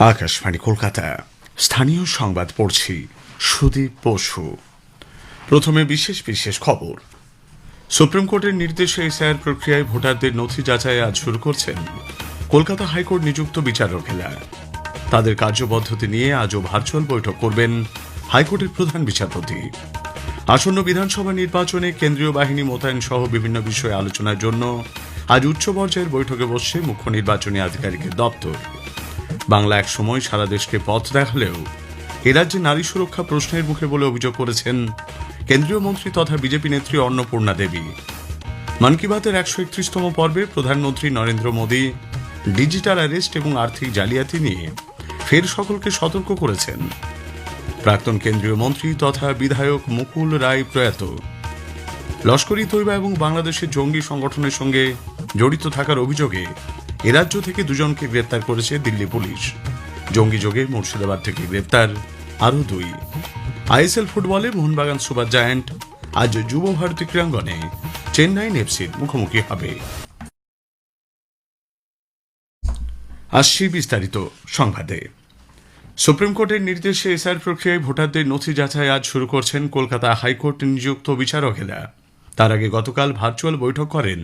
আকাশবাণী কলকাতা স্থানীয় সংবাদ পড়ছি সুদীপ বসু। প্রথমে বিশেষ বিশেষ খবর। সুপ্রিম কোর্টের নির্দেশে এসআইআর প্রক্রিয়ায় ভোটারদের নথি যাচাই আজ শুরু করছেন কলকাতা হাইকোর্ট নিযুক্ত বিচারকেরা। তাদের কার্যপদ্ধতি নিয়ে আজও ভার্চুয়াল বৈঠক করবেন হাইকোর্টের প্রধান বিচারপতি। আসন্ন বিধানসভা নির্বাচনে কেন্দ্রীয় বাহিনী মোতায়েন সহ বিভিন্ন বিষয়ে আলোচনার জন্য আজ উচ্চ পর্যায়ের বৈঠকে বসছে মুখ্য নির্বাচনী আধিকারিকের দপ্তর। বাংলা এক সময় সারা দেশকে পথ দেখালেও এ রাজ্যে নারী সুরক্ষা প্রশ্নের মুখে বলে অভিযোগ করেছেন কেন্দ্রীয় মন্ত্রী তথা বিজেপি নেত্রী অন্নপূর্ণা দেবী। মন কি বাতের 131তম পর্বে প্রধানমন্ত্রী নরেন্দ্র মোদী ডিজিটাল অ্যারেস্ট এবং আর্থিক জালিয়াতি নিয়ে ফের সকলকে সতর্ক করেছেন। প্রাক্তন কেন্দ্রীয় মন্ত্রী তথা বিধায়ক মুকুল রায় প্রয়াত। লস্কর-ই তৈবা এবং বাংলাদেশের জঙ্গি সংগঠনের সঙ্গে জড়িত থাকার অভিযোগে এ রাজ্য থেকে দুজনকে গ্রেপ্তার করেছে দিল্লি পুলিশ। জঙ্গি যোগে মুর্শিদাবাদ থেকে গ্রেপ্তার আরও 2। আইএসএল ফুটবলে মোহনবাগান সুপার জায়ান্ট আজ যুব ভারতী ক্রীড়াঙ্গনে চেন্নাইন এফসির মুখোমুখি হবে। আসছি বিস্তারিত সংবাদে। সুপ্রিম কোর্টের নির্দেশে এসআইআর প্রক্রিয়ায় ভোটারদের নথি যাচাই আজ শুরু করছেন কলকাতা হাইকোর্ট নিযুক্ত বিচারকেরা। তার আগে গতকাল ভার্চুয়াল বৈঠক করেন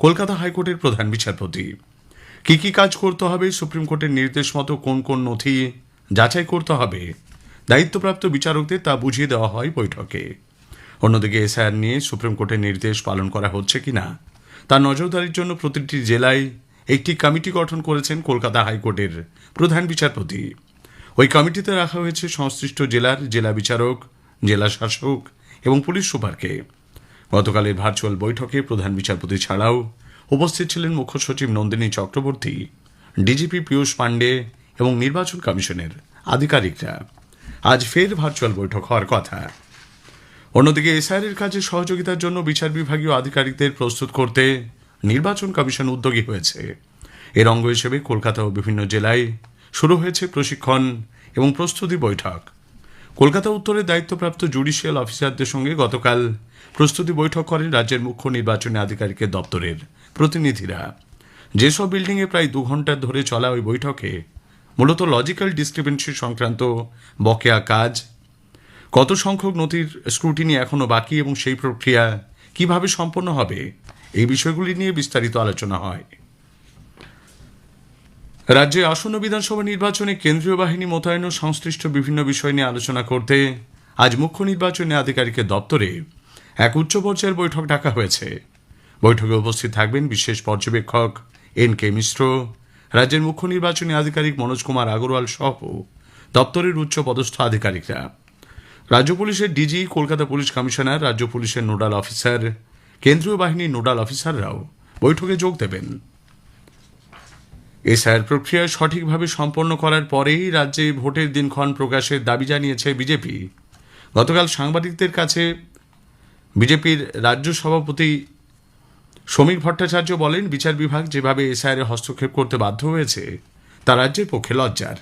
কলকাতা হাইকোর্টের প্রধান বিচারপতি। কি কি কাজ করতে হবে, সুপ্রিম কোর্টের নির্দেশ মতো কোন কোন নথি যাচাই করতে হবে, দায়িত্বপ্রাপ্ত বিচারকদের তা বুঝিয়ে দেওয়া হয় বৈঠকে। অন্যদিকে এসআইআর নিয়ে সুপ্রিম কোর্টের নির্দেশ পালন করা হচ্ছে কিনা তার নজরদারির জন্য প্রতিটি জেলায় একটি কমিটি গঠন করেছেন কলকাতা হাইকোর্টের প্রধান বিচারপতি। ওই কমিটিতে রাখা হয়েছে সংশ্লিষ্ট জেলার জেলা বিচারক, জেলা শাসক এবং পুলিশ সুপারকে। গতকালের ভার্চুয়াল বৈঠকে প্রধান বিচারপতি ছাড়াও উপস্থিত ছিলেন মুখ্য সচিব নন্দিনী চক্রবর্তী, ডিজিপি পীয়ূষ পাণ্ডে এবং নির্বাচন কমিশনের আধিকারিকরা। আজ ফের ভার্চুয়াল বৈঠক হওয়ার কথা। অন্যদিকে এসআইআর কাজে সহযোগিতার জন্য বিচার বিভাগীয় আধিকারিকদের প্রস্তুত করতে নির্বাচন কমিশন উদ্যোগী হয়েছে। এর অঙ্গ হিসেবে কলকাতা ও বিভিন্ন জেলায় শুরু হয়েছে প্রশিক্ষণ এবং প্রস্তুতি বৈঠক। কলকাতা উত্তরের দায়িত্বপ্রাপ্ত জুডিশিয়াল অফিসারদের সঙ্গে গতকাল প্রস্তুতি বৈঠক করেন রাজ্যের মুখ্য নির্বাচনী আধিকারিকের দপ্তরের প্রতিনিধিরা। যেসব বিল্ডিংয়ে প্রায় 2 ঘন্টা ধরে চলা ওই বৈঠকে মূলত লজিক্যাল ডিসক্রিপেন্সি সংক্রান্ত বকেয়া কাজ, কত সংখ্যক নথির স্ক্রুটিনি এখনও বাকি এবং সেই প্রক্রিয়া কিভাবে সম্পন্ন হবে, এই বিষয়গুলি নিয়ে বিস্তারিত আলোচনা হয়। রাজ্যে আসন্ন বিধানসভা নির্বাচনে কেন্দ্রীয় বাহিনী মোতায়েন ও সংশ্লিষ্ট বিভিন্ন বিষয় নিয়ে আলোচনা করতে আজ মুখ্য নির্বাচনী আধিকারিকের দপ্তরে এক উচ্চ পর্যায়ের বৈঠক ডাকা হয়েছে। বৈঠকে উপস্থিত থাকবেন বিশেষ পর্যবেক্ষক NK মিশ্র, রাজ্যের মুখ্য নির্বাচনী আধিকারিক মনোজ কুমার আগরওয়াল সহ দপ্তরের উচ্চ পদস্থ আধিকারিকরা। রাজ্য পুলিশের ডিজি, কলকাতা পুলিশ কমিশনার, রাজ্য পুলিশের নোডাল অফিসার, কেন্দ্রীয় বাহিনীর নোডাল অফিসাররাও বৈঠকে যোগ দেবেন। এসআইআর প্রক্রিয়া সঠিকভাবে সম্পন্ন করার পরেই রাজ্যে ভোটের দিনক্ষণ প্রকাশের দাবি জানিয়েছে বিজেপি। গতকাল সাংবাদিকদের কাছে বিজেপির রাজ্য সভাপতি সমীর ভট্টাচার্য বলেন, বিচার বিভাগ যেভাবে এসআইআর হস্তক্ষেপ করতে বাধ্য হয়েছে তা রাজ্যের পক্ষে লজ্জার।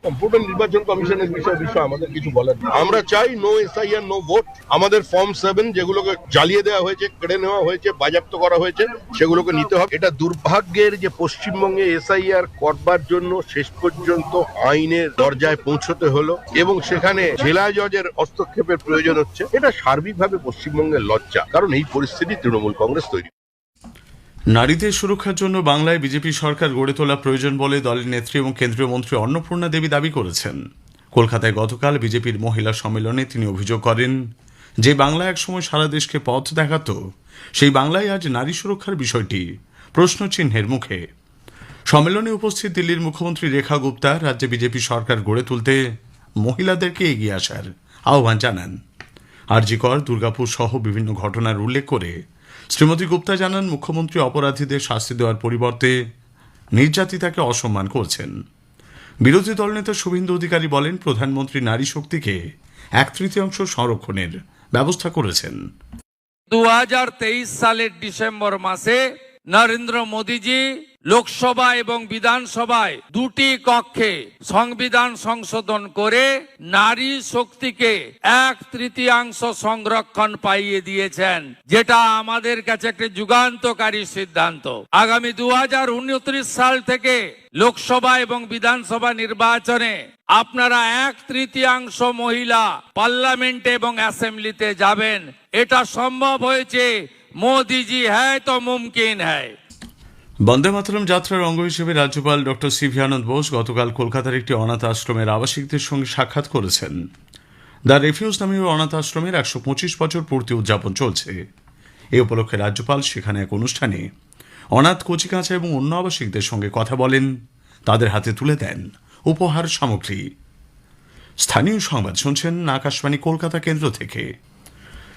সম্পূর্ণ নির্বাচন কমিশনের বিষয় আমাদের কিছু বলার নেই। আমরা চাই নো এসআইআর নো ভোট। আমাদের ফর্ম 7 যেগুলোকে জ্বালিয়ে দেওয়া হয়েছে, কেড়ে নেওয়া হয়েছে, বাজেয়াপ্ত করা হয়েছে, সেগুলোকে নিতে হবে। এটা দুর্ভাগ্যের যে পশ্চিমবঙ্গে এসআইআর করবার জন্য শেষ পর্যন্ত আইনের দরজায় পৌঁছতে হলো এবং সেখানে জেলা জজের হস্তক্ষেপের প্রয়োজন হচ্ছে। এটা সার্বিকভাবে পশ্চিমবঙ্গের লজ্জা, কারণ এই পরিস্থিতি তৃণমূল কংগ্রেস তৈরি। নারীদের সুরক্ষার জন্য বাংলায় বিজেপি সরকার গড়ে তোলা প্রয়োজন বলে দলের নেত্রী এবং কেন্দ্রীয় মন্ত্রী অন্নপূর্ণা দেবী দাবি করেছেন। কলকাতায় গতকাল বিজেপির মহিলা সম্মেলনে তিনি অভিযোগ করেন যে বাংলা একসময় সারা দেশকে পথ দেখাত, সেই বাংলায় আজ নারী সুরক্ষার বিষয়টি প্রশ্নচিহ্নের মুখে। সম্মেলনে উপস্থিত দিল্লির মুখ্যমন্ত্রী রেখা গুপ্তা রাজ্যে বিজেপি সরকার গড়ে তুলতে মহিলাদেরকে এগিয়ে আসার আহ্বান জানান। আরজি কর, দুর্গাপুর সহ বিভিন্ন ঘটনার উল্লেখ করে শ্রীমতী গুপ্তা জানান, মুখ্যমন্ত্রী অপরাধীদের শাস্তি দেওয়ার পরিবর্তে নির্যাতিতাকে অসম্মান করছেন। বিরোধী দলনেতা শুভেন্দু অধিকারী বলেন, প্রধানমন্ত্রী নারী শক্তিকে 1/3 সংরক্ষণের ব্যবস্থা করেছেন। 2023 সালের ডিসেম্বর মাসে নরেন্দ্র মোদীজি লোকসভা এবং বিধানসভায় 2টি কক্ষে সংবিধান সংশোধন করে নারী শক্তিকে 1/3 সংরক্ষণ পাইয়ে দিয়েছেন, যেটা আমাদের কাছে একটি যুগান্তকারী সিদ্ধান্ত। আগামী 2029 সাল থেকে লোকসভা এবং বিধানসভা নির্বাচনে আপনারা 1/3 মহিলা পার্লামেন্টে এবং অ্যাসেম্বলিতে যাবেন। এটা সম্ভব হয়েছে, মোদিজি হ্যায় তো মুমকিন হ্যায়। বন্দে মাতরম যাত্রার অঙ্গ হিসেবে রাজ্যপাল ডক্টর সিভি আনন্দ বোস গতকাল কলকাতার একটি অনাথ আশ্রমের আবাসিকদের সঙ্গে সাক্ষাৎ করেছেন। দ্য রেফিউজ নামীয় অনাথ আশ্রমের 125 বছর পূর্তি উদযাপন চলছে। এ উপলক্ষে রাজ্যপাল সেখানে এক অনুষ্ঠানে অনাথ কচিকাঁচা এবং অন্য আবাসিকদের সঙ্গে কথা বলেন, তাদের হাতে তুলে দেন উপহার সামগ্রী। স্থানীয় সংবাদ শুনছেন আকাশবাণী কলকাতা কেন্দ্র থেকে।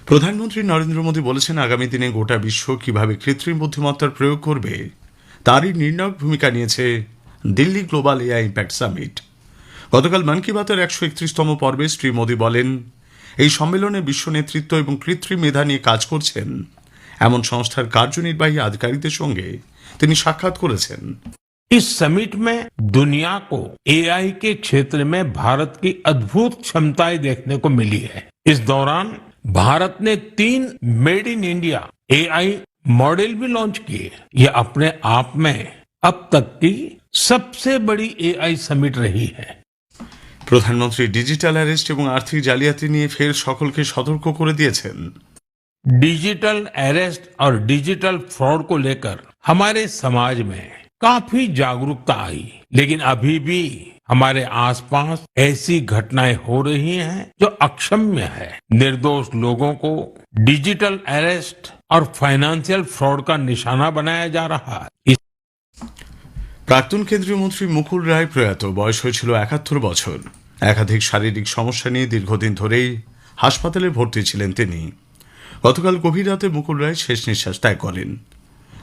প্রধানমন্ত্রী নরেন্দ্র মোদী বলেছেন, আগামী দিনে গোটা বিশ্ব কিভাবে কৃত্রিম বুদ্ধিমত্তার প্রয়োগ করবে তারই নির্ণায়ক ভূমিকা নিয়েছে Delhi global AI impact summit. গতকাল মন কি বাতের 131তম পর্বে শ্রী মোদী বলেন, এই সম্মেলনে বিশ্ব নেতৃত্ব এবং কৃত্রিম মেধা নিয়ে কাজ করছেন এমন সংস্থার কার্যনির্বাহী আধিকারিকদের সঙ্গে তিনি সাক্ষাৎ করেছেন। इस समिट में दुनिया को एआई के क्षेत्र में भारत की अद्भुत क्षमताएं देखने को मिली है। इस दौरान भारत ने 3 made in India AI model भी लॉन्च किए। ये अपने आप में अब तक की सबसे बड़ी एआई समिट रही है। প্রধানমন্ত্রী ডিজিটাল অ্যারেস্ট এবং আর্থিক জালিয়াতি নিয়ে ফের সকলকে সতর্ক করে দিয়েছেন। डिजिटल अरेस्ट और डिजिटल फ्रॉड को लेकर हमारे समाज में काफी जागरूकता आई, लेकिन अभी भी हमारे आसपास ऐसी घटनाएं हो रही हैं जो अक्षम्य है। निर्दोष लोगों को डिजिटल अरेस्ट और फाइनेंशियल फ्रॉड का निशाना बनाया जा रहा है। প্রাক্তন কেন্দ্রীয় মন্ত্রী মুকুল রায় প্রয়াত, বয়স হয়েছিল 71 বছর। একাধিক শারীরিক সমস্যা নিয়ে দীর্ঘদিন ধরেই হাসপাতালে ভর্তি ছিলেন তিনি। গতকাল গভীর রাতে মুকুল রায় শেষ নিঃশ্বাস ত্যাগ করেন।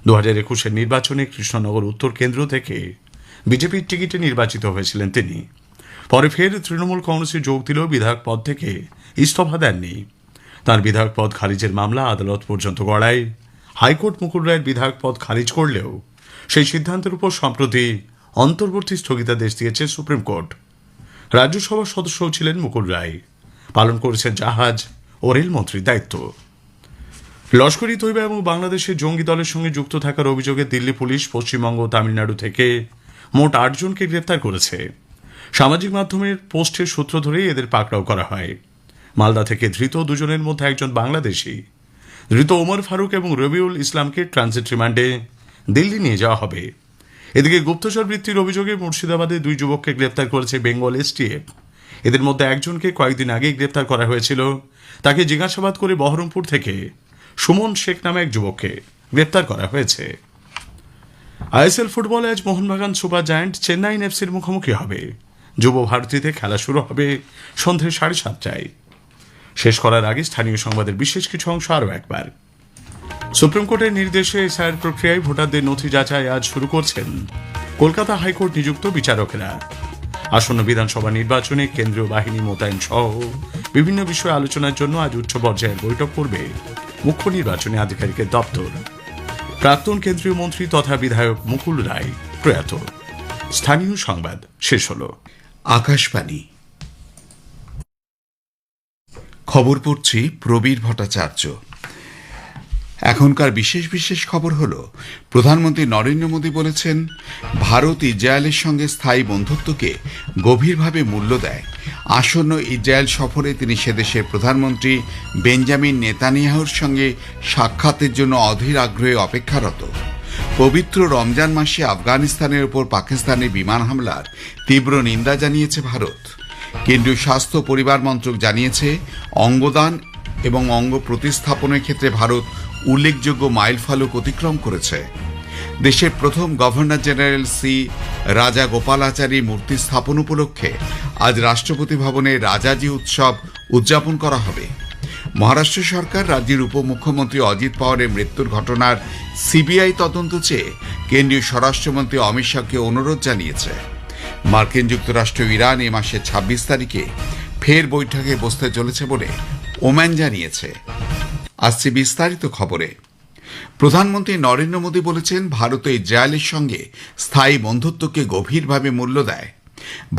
2021 নির্বাচনে কৃষ্ণনগর উত্তর কেন্দ্র থেকে বিজেপির টিকিটে নির্বাচিত হয়েছিলেন তিনি। পরে ফের তৃণমূল কংগ্রেসে যোগ দিলেও বিধায়ক পদ থেকে ইস্তফা দেননি। তার বিধায়ক পদ খারিজের মামলা আদালত পর্যন্ত গড়ায়। হাইকোর্ট মুকুল রায়ের বিধায়ক পদ খারিজ করলেও সেই সিদ্ধান্তের উপর সম্প্রতি অন্তর্বর্তী স্থগিতাদেশ দিয়েছে সুপ্রিম কোর্ট। রাজ্যসভার সদস্যও ছিলেন মুকুল রায়, পালন করেছেন জাহাজ ও রেলমন্ত্রীর দায়িত্ব। লস্করি তৈবা এবং বাংলাদেশের জঙ্গি দলের সঙ্গে যুক্ত থাকার অভিযোগে দিল্লি পুলিশ পশ্চিমবঙ্গ ও তামিলনাড়ু থেকে মোট 8 জনকে গ্রেপ্তার করেছে। সামাজিক মাধ্যমের পোস্টের সূত্র ধরেই এদের পাকড়াও করা হয়। মালদা থেকে ধৃত 2 জনের মধ্যে একজন বাংলাদেশি। ধৃত ওমর ফারুক এবং রবিউল ইসলামকে ট্রানজিট রিমান্ডে দিল্লি নিয়ে যাওয়া হবে। এদিকে গুপ্তচর বৃত্তির অভিযোগে মুর্শিদাবাদে 2 যুবককে গ্রেপ্তার করেছে বেঙ্গল এসটিএফ। এদের মধ্যে একজনকে কয়েকদিন আগেই গ্রেপ্তার করা হয়েছিল। তাকে জিজ্ঞাসাবাদ করে বহরমপুর থেকে সুমন শেখ নামে এক যুবককে গ্রেপ্তার করা হয়েছে। আইএসএল ফুটবলে আজ মোহনবাগান সুপার জায়ান্ট চেন্নাইন এফসির মুখোমুখি হবে। যুব ভারতীতে খেলা শুরু হবে সন্ধ্যে 7:30টায়। শেষ করার আগে স্থানীয় সংবাদের বিশেষ কিছু অংশ আরও একবার। সুপ্রিম কোর্টের নির্দেশে এসআইআর প্রক্রিয়ায় ভোটারদের নথি যাচাই আজ শুরু করছেন কলকাতা হাইকোর্ট নিযুক্ত বিচারকেরা। আসন্ন বিধানসভা নির্বাচনে কেন্দ্রীয় বাহিনী মোতায়েন সহ বিভিন্ন বিষয়ে আলোচনার জন্য আজ উচ্চ পর্যায়ের বৈঠক করবে মুখ্য নির্বাচনী আধিকারিকের দপ্তর। প্রাক্তন কেন্দ্রীয় মন্ত্রী তথা বিধায়ক মুকুল রায় প্রয়াত। স্থানীয় সংবাদ শেষ হল। আকাশবাণী খবর পড়ছি প্রবীর ভট্টাচার্য। এখনকার বিশেষ বিশেষ খবর হল, প্রধানমন্ত্রী নরেন্দ্র মোদী বলেছেন, ভারত ইসরায়েলের সঙ্গে স্থায়ী বন্ধুত্বকে গভীরভাবে মূল্য দেয়। আসন্ন ইসরায়েল সফরে তিনি সেদেশের প্রধানমন্ত্রী বেঞ্জামিন নেতানিয়াহুর সঙ্গে সাক্ষাতের জন্য অধীর আগ্রহে অপেক্ষারত। পবিত্র রমজান মাসে আফগানিস্তানের ওপর পাকিস্তানের বিমান হামলার তীব্র নিন্দা জানিয়েছে ভারত। কেন্দ্রীয় স্বাস্থ্য পরিবার মন্ত্রক জানিয়েছে, অঙ্গদান এবং অঙ্গ প্রতিস্থাপনের ক্ষেত্রে ভারত উল্লেখযোগ্য মাইলফলক অতিক্রম করেছে। দেশের প্রথম গভর্নর জেনারেল সি রাজা গোপালাচারী মূর্তি স্থাপন উপলক্ষে আজ রাষ্ট্রপতি ভবনে রাজাজি উৎসব উদযাপন করা হবে। মহারাষ্ট্র সরকার রাজ্যের উপমুখ্যমন্ত্রী অজিত পাওয়ারের মৃত্যুর ঘটনার সিবিআই তদন্ত চেয়ে কেন্দ্রীয় স্বরাষ্ট্রমন্ত্রী অমিত শাহকে অনুরোধ জানিয়েছে। মার্কিন যুক্তরাষ্ট্র ইরান এ মাসের 26 তারিখে ফের বৈঠকে বসতে চলেছে বলে ওমান জানিয়েছে। আসছে বিস্তারিত খবরে। প্রধানমন্ত্রী নরেন্দ্র মোদী বলেছেন, ভারত ইসরায়েলের সঙ্গে স্থায়ী বন্ধুত্বকে গভীরভাবে মূল্য দেয়।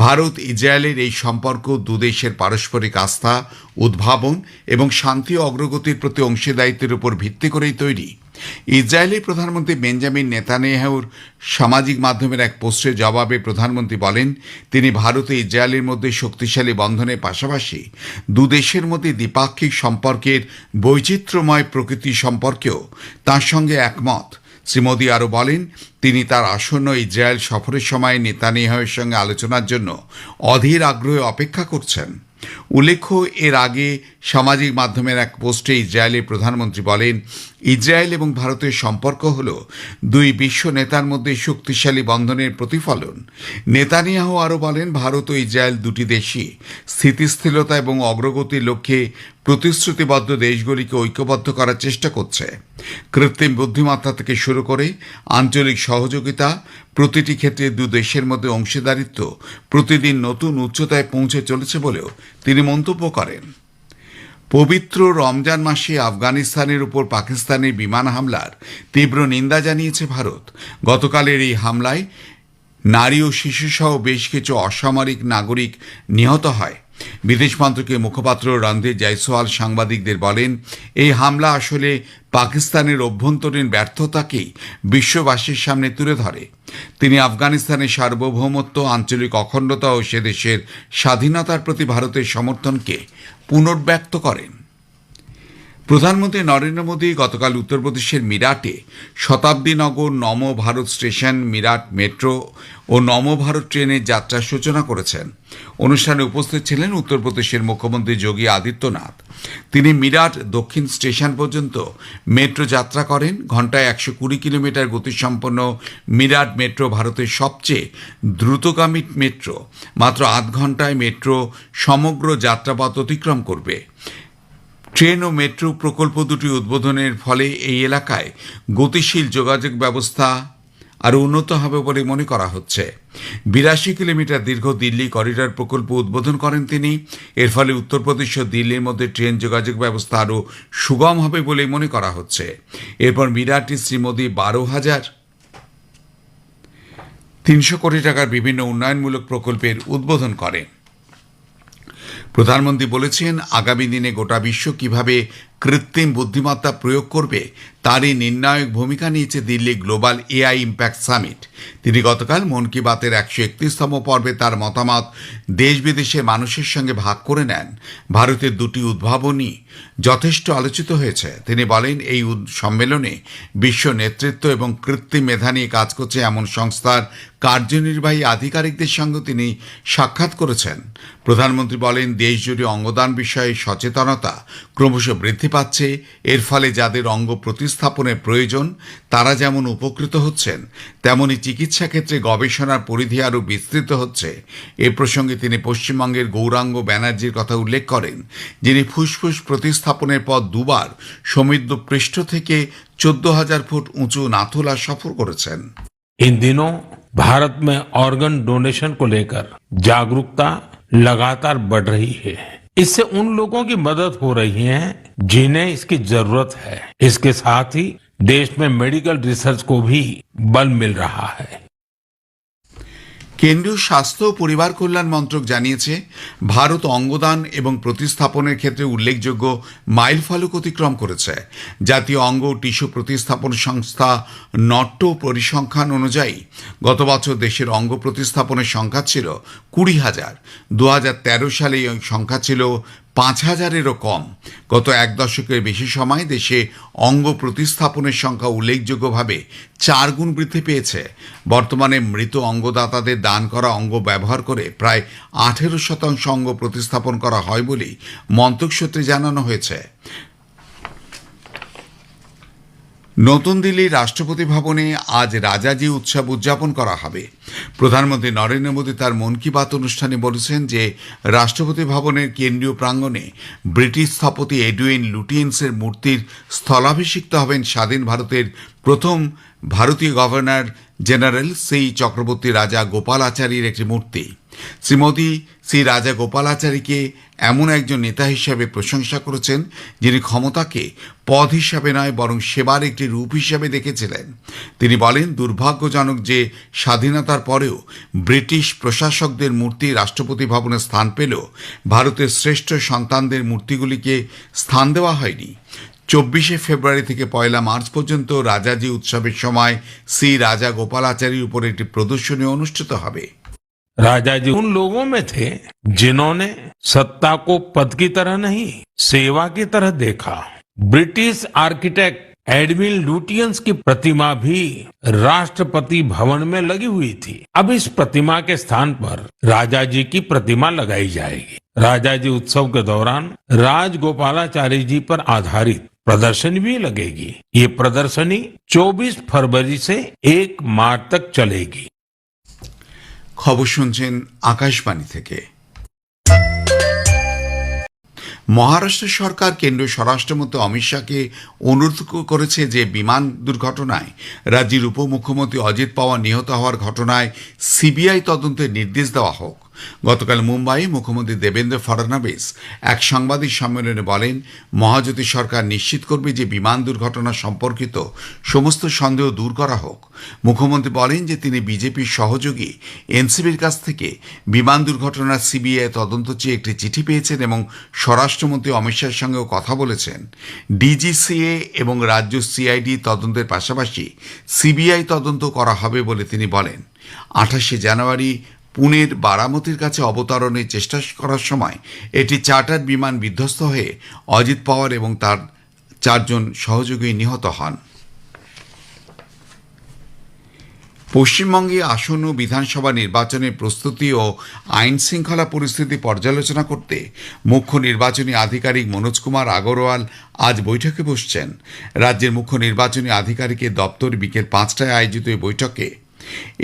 ভারত ইসরায়েলের এই সম্পর্ক দুদেশের পারস্পরিক আস্থা, উদ্ভাবন এবং শান্তি ও অগ্রগতির প্রতি অংশীদারিত্বের উপর ভিত্তি করেই তৈরি। ইসরায়েলের প্রধানমন্ত্রী বেঞ্জামিন নেতানিয়াহুর সামাজিক মাধ্যমের এক পোস্টের জবাবে প্রধানমন্ত্রী বলেন, তিনি ভারত ও ইসরায়েলের মধ্যে শক্তিশালী বন্ধনের পাশাপাশি দুদেশের মধ্যে দ্বিপাক্ষিক সম্পর্কের বৈচিত্র্যময় প্রকৃতি সম্পর্কেও তার সঙ্গে একমত। শ্রী মোদী আরও বলেন, তিনি তার আসন্ন ইসরায়েল সফরের সময় নেতানিয়াহুর সঙ্গে আলোচনার জন্য অধীর আগ্রহে অপেক্ষা করছেন। উল্লেখ্য, এর আগে সামাজিক মাধ্যমের এক পোস্টে ইসরায়েলের প্রধানমন্ত্রী বলেন, ইসরায়েল এবং ভারতের সম্পর্ক হল দুই বিশ্ব নেতার মধ্যে শক্তিশালী বন্ধনের প্রতিফলন। নেতানিয়াহু আরও বলেন, ভারত ও ইসরায়েল দুটি দেশই স্থিতিশীলতা এবং অগ্রগতির লক্ষ্যে প্রতিশ্রুতিবদ্ধ দেশগুলিকে ঐক্যবদ্ধ করার চেষ্টা করছে। কৃত্রিম বুদ্ধিমত্তা থেকে শুরু করে আঞ্চলিক সহযোগিতা, প্রতিটি ক্ষেত্রে দু দেশের মধ্যে অংশীদারিত্ব প্রতিদিন নতুন উচ্চতায় পৌঁছে চলেছে বলেও তিনি মন্তব্য করেন। পবিত্র রমজান মাসে আফগানিস্তানের উপর পাকিস্তানের বিমান হামলার তীব্র নিন্দা জানিয়েছে ভারত। গতকালের এই হামলায় নারী ও শিশুসহ বেশ কিছু অসামরিক নাগরিক নিহত হয়। বিদেশ মন্ত্রকের মুখপাত্র রণধীর জয়সওয়াল সাংবাদিকদের বলেন, এই হামলা আসলে পাকিস্তানের অভ্যন্তরীণ ব্যর্থতাকেই বিশ্ববাসীর সামনে তুলে ধরে। তিনি আফগানিস্তানের সার্বভৌমত্ব, আঞ্চলিক অখণ্ডতা ও সে দেশের স্বাধীনতার প্রতি ভারতের সমর্থনকে পুনর্ব্যক্ত করেন। প্রধানমন্ত্রী নরেন্দ্র মোদী গতকাল উত্তরপ্রদেশের মিরাটে শতাব্দীনগর নম ভারত স্টেশন, মিরাট মেট্রো ও নম ভারত ট্রেনের যাত্রার সূচনা করেছেন। অনুষ্ঠানে উপস্থিত ছিলেন উত্তরপ্রদেশের মুখ্যমন্ত্রী যোগী আদিত্যনাথ। তিনি মিরাট দক্ষিণ স্টেশন পর্যন্ত মেট্রো যাত্রা করেন। ঘণ্টায় 120 কিলোমিটার গতিসম্পন্ন মিরাট মেট্রো ভারতের সবচেয়ে দ্রুতগামী মেট্রো। মাত্র 8 ঘণ্টায় মেট্রো সমগ্র যাত্রাপথ অতিক্রম করবে। ট্রেন ও মেট্রো প্রকল্প দুটি উদ্বোধনের ফলে এই এলাকায় গতিশীল যোগাযোগ ব্যবস্থা আরও উন্নত হবে বলে মনে করা হচ্ছে। 82 কিলোমিটার দীর্ঘ দিল্লি করিডর প্রকল্প উদ্বোধন করেন তিনি। এর ফলে উত্তরপ্রদেশ ও দিল্লির মধ্যে ট্রেন যোগাযোগ ব্যবস্থা আরও সুগম হবে বলে মনে করা হচ্ছে। এরপর মিরাটে শ্রী মোদী 12,300 কোটি টাকার বিভিন্ন উন্নয়নমূলক প্রকল্পের উদ্বোধন করেন। প্রধানমন্ত্রী বলেছেন, আগামী দিনে গোটা বিশ্ব কিভাবে কৃত্রিম বুদ্ধিমত্তা প্রয়োগ করবে তারই নির্ণায়ক ভূমিকা নিয়েছে Delhi global AI impact summit. তিনি গতকাল মন কি বাতের 131তম পর্বে তার মতামত দেশ বিদেশের মানুষের সঙ্গে ভাগ করে নেন। ভারতের দুটি উদ্ভাবনী যথেষ্ট আলোচিত হয়েছে। তিনি বলেন, এই সম্মেলনে বিশ্ব নেতৃত্ব এবং কৃত্রিম মেধা নিয়ে কাজ করছে এমন সংস্থার কার্যনির্বাহী আধিকারিকদের সঙ্গে তিনি সাক্ষাৎ করেছেন। প্রধানমন্ত্রী বলেন, দেশ জুড়ে অঙ্গদান বিষয়ে সচেতনতা ক্রমশ বৃদ্ধি পাচ্ছে। এর ফলে যাদের অঙ্গ প্রতিস্থাপনের প্রয়োজন তারা যেমন উপকৃত হচ্ছেন, তেমনি চিকিৎসা ক্ষেত্রে গবেষণার পরিধি আরও বিস্তৃত হচ্ছে। এ প্রসঙ্গে তিনি পশ্চিমবঙ্গের গৌরাঙ্গ ব্যানার্জির কথা উল্লেখ করেন, যিনি ফুসফুস প্রতিস্থাপনের পর দুবার সমুদ্র পৃষ্ঠ থেকে 14,000 ফুট উঁচু নাথুলা সফর করেছেন। इन दिनों भारत में ऑर्गन डोनेशन को लेकर जागरूकता लगातार बढ़ रही है। इससे उन लोगों की मदद हो रही है जिन्हें इसकी जरूरत है। इसके साथ ही देश में मेडिकल रिसर्च को भी बल मिल रहा है। কেন্দ্রীয় স্বাস্থ্য ও পরিবার কল্যাণ মন্ত্রক জানিয়েছে, ভারত অঙ্গদান এবং প্রতিস্থাপনের ক্ষেত্রে উল্লেখযোগ্য মাইলফলক অতিক্রম করেছে। জাতীয় অঙ্গ ও টিস্যু প্রতিস্থাপন সংস্থা নট্টো পরিসংখ্যান অনুযায়ী গত বছর দেশের অঙ্গ প্রতিস্থাপনের সংখ্যা ছিল 20,000। 2013 সালে এই সংখ্যা ছিল 5,000-এরও কম। গত এক দশকের বেশি সময় দেশে অঙ্গ প্রতিস্থাপনের সংখ্যা উল্লেখযোগ্যভাবে 4 গুণ বৃদ্ধি পেয়েছে। বর্তমানে মৃত অঙ্গদাতাদের দান করা অঙ্গ ব্যবহার করে প্রায় 18% অঙ্গ প্রতিস্থাপন করা হয় বলেই মন্ত্রক সূত্রে জানানো হয়েছে। নতুন দিল্লির রাষ্ট্রপতি ভবনে আজ রাজাজি উৎসব উদযাপন করা হবে। প্রধানমন্ত্রী নরেন্দ্র মোদী তার মন কি বাত অনুষ্ঠানে বলেছেন যে রাষ্ট্রপতি ভবনের কেন্দ্রীয় প্রাঙ্গণে ব্রিটিশ স্থপতি এডুইন লুটিয়েন্সের মূর্তির স্থলাভিষিক্ত হবেন স্বাধীন ভারতের প্রথম ভারতীয় গভর্নর জেনারেল শ্রী চক্রবর্তী রাজা গোপালাচারীর একটি মূর্তি। শ্রী মোদী শ্রী রাজা গোপালাচারীকে এমন একজন নেতা হিসাবে প্রশংসা করেছেন যিনি ক্ষমতাকে পদ হিসাবে নয় বরং সেবার একটি রূপ হিসাবে দেখেছিলেন। তিনি বলেন, দুর্ভাগ্যজনক যে স্বাধীনতার পরেও ব্রিটিশ প্রশাসকদের মূর্তি রাষ্ট্রপতি ভবনে স্থান পেলেও ভারতের শ্রেষ্ঠ সন্তানদের মূর্তিগুলিকে স্থান দেওয়া হয়নি। 24শে ফেব্রুয়ারি থেকে 1 মার্চ পর্যন্ত রাজাজি উৎসবের সময় শ্রী রাজা গোপালাচারীর উপর একটি প্রদর্শনী অনুষ্ঠিত হবে। राजा जी उन लोगों में थे जिन्होंने सत्ता को पद की तरह नहीं सेवा की तरह देखा। ब्रिटिश आर्किटेक्ट एडविन लुटियंस की प्रतिमा भी राष्ट्रपति भवन में लगी हुई थी। अब इस प्रतिमा के स्थान पर राजा जी की प्रतिमा लगाई जाएगी। राजा जी उत्सव के दौरान राजगोपालाचारी जी पर आधारित प्रदर्शनी भी लगेगी। ये प्रदर्शनी 24 फरवरी से 1 मार्च तक चलेगी। খবর শুনছেন আকাশবাণী থেকে। মহারাষ্ট্র সরকার কেন্দ্রীয় স্বরাষ্ট্রমন্ত্রী অমিত শাহকে অনুরোধ করেছে যে বিমান দুর্ঘটনায় রাজ্যের উপমুখ্যমন্ত্রী অজিত পাওয়ার নিহত হওয়ার ঘটনায় সিবিআই তদন্তের নির্দেশ দেওয়া হোক। গতকাল মুম্বাইয়ে মুখ্যমন্ত্রী দেবেন্দ্র ফডনবিস এক সাংবাদিক সম্মেলনে বলেন, মহাজ্যোতি সরকার নিশ্চিত করবে যে বিমান দুর্ঘটনা সম্পর্কিত সমস্ত সন্দেহ দূর করা হোক। মুখ্যমন্ত্রী বলেন যে তিনি বিজেপির সহযোগী এনসিপির কাছ থেকে বিমান দুর্ঘটনার সিবিআই তদন্ত চেয়ে একটি চিঠি পেয়েছেন এবং স্বরাষ্ট্রমন্ত্রী অমিত শাহের সঙ্গেও কথা বলেছেন। ডিজিসিএ এবং রাজ্য সিআইডি তদন্তের পাশাপাশি সিবিআই তদন্ত করা হবে বলে তিনি বলেন। 28শে জানুয়ারি পুনের বারামতির কাছে অবতরণের চেষ্টা করার সময় এটি চার্টার বিমান বিধ্বস্ত হয়ে অজিত পাওয়ার এবং তার 4 জন সহযোগী নিহত হন। পশ্চিমবঙ্গে আসন্ন বিধানসভা নির্বাচনের প্রস্তুতি ও আইন শৃঙ্খলা পরিস্থিতি পর্যালোচনা করতে মুখ্য নির্বাচনী আধিকারিক মনোজ কুমার আগরওয়াল আজ বৈঠকে বসছেন। রাজ্যের মুখ্য নির্বাচনী আধিকারিকের দপ্তর বিকেল 5টায় আয়োজিত এই বৈঠকে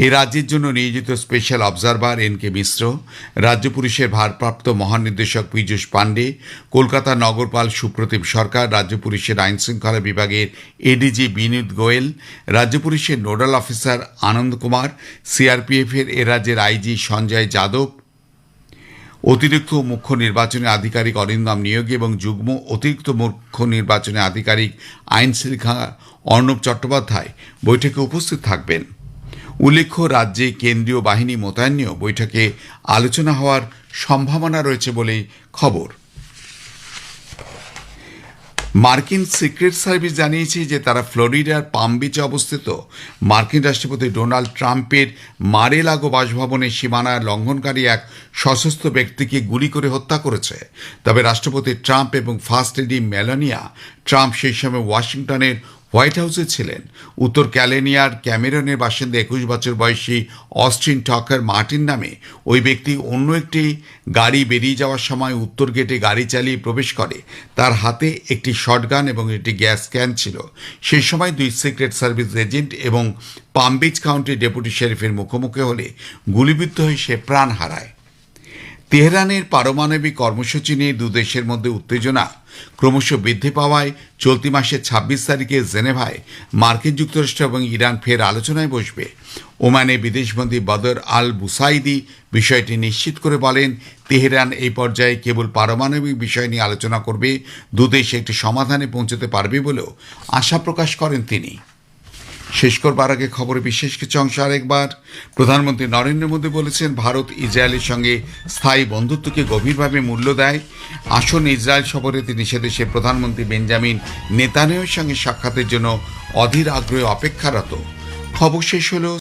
এ রাজ্যের জন্য নিয়োজিত স্পেশাল অবজারভার এন.কে. মিশ্র, রাজ্য পুলিশের ভারপ্রাপ্ত মহানির্দেশক পীযূষ পাণ্ডে, কলকাতা নগরপাল সুপ্রতিম সরকার, রাজ্য পুলিশের আইন শৃঙ্খলা বিভাগের এডিজি বিনীত গোয়েল, রাজ্য পুলিশের নোডাল অফিসার আনন্দ কুমার, সিআরপিএফের এ রাজ্যের আইজি সঞ্জয় যাদব, অতিরিক্ত মুখ্য নির্বাচনী আধিকারিক অরিন্দম নিয়োগী এবং যুগ্ম অতিরিক্ত মুখ্য নির্বাচনী আধিকারিক আইন শৃঙ্খলা অর্ণব চট্টোপাধ্যায় বৈঠকে উপস্থিত থাকবেন। উল্লেখ্য, রাজ্যে কেন্দ্রীয় বাহিনী মোতায়েন নিয়েও বৈঠকে আলোচনা হওয়ার সম্ভাবনা রয়েছে বলেই খবর। মার্কিন সিক্রেট সার্ভিস জানিয়েছে যে তারা ফ্লোরিডার পাম বিচে অবস্থিত মার্কিন রাষ্ট্রপতি ডোনাল্ড ট্রাম্পের মারে-লাগো বাসভবনের সীমানা লঙ্ঘনকারী এক সশস্ত্র ব্যক্তিকে গুলি করে হত্যা করেছে। তবে রাষ্ট্রপতি ট্রাম্প এবং ফার্স্ট লেডি মেলানিয়া ট্রাম্প সেই সময় ওয়াশিংটনের হোয়াইট হাউসে ছিলেন। উত্তর ক্যালিফোর্নিয়ার ক্যামেরনের বাসিন্দা 21 বছর বয়সী অস্টিন টকার মার্টিন নামে ওই ব্যক্তি অন্য একটি গাড়ি বেরিয়ে যাওয়ার সময় উত্তর গেটে গাড়ি চালিয়ে প্রবেশ করে। তার হাতে একটি শটগান এবং একটি গ্যাস ক্যান ছিল। সেই সময় 2 সিক্রেট সার্ভিস এজেন্ট এবং পাম বিচ কাউন্টির ডেপুটি শেরিফের মুখোমুখি হলে গুলিবিদ্ধ হয়ে সে প্রাণ হারায়। তেহরানের পারমাণবিক কর্মসূচি নিয়ে 2 দেশের মধ্যে উত্তেজনা ক্রমশ বৃদ্ধি পাওয়ায় চলতি মাসের 26 তারিখে জেনেভায় মার্কিন যুক্তরাষ্ট্র এবং ইরান ফের আলোচনায় বসবে। ওমানে বিদেশমন্ত্রী বদর আল বুসাইদি বিষয়টি নিশ্চিত করে বলেন, তেহরান এই পর্যায়ে কেবল পারমাণবিক বিষয় নিয়ে আলোচনা করবে, 2 দেশ একটি সমাধানে পৌঁছতে পারবে বলেও আশা প্রকাশ করেন তিনি। শেষ করবার আগে খবরে বিশেষ কিছু অংশ আরেকবার। প্রধানমন্ত্রী নরেন্দ্র মোদী বলেছেন, ভারত ইসরায়েলের সঙ্গে স্থায়ী বন্ধুত্বকে গভীরভাবে মূল্য দেয়। আসন্ন ইসরায়েল সফরে তিনি সে দেশের প্রধানমন্ত্রী বেঞ্জামিন নেতানিয়াহুর সঙ্গে সাক্ষাতের জন্য অধীর আগ্রহে অপেক্ষারত। খবর শেষ হলো।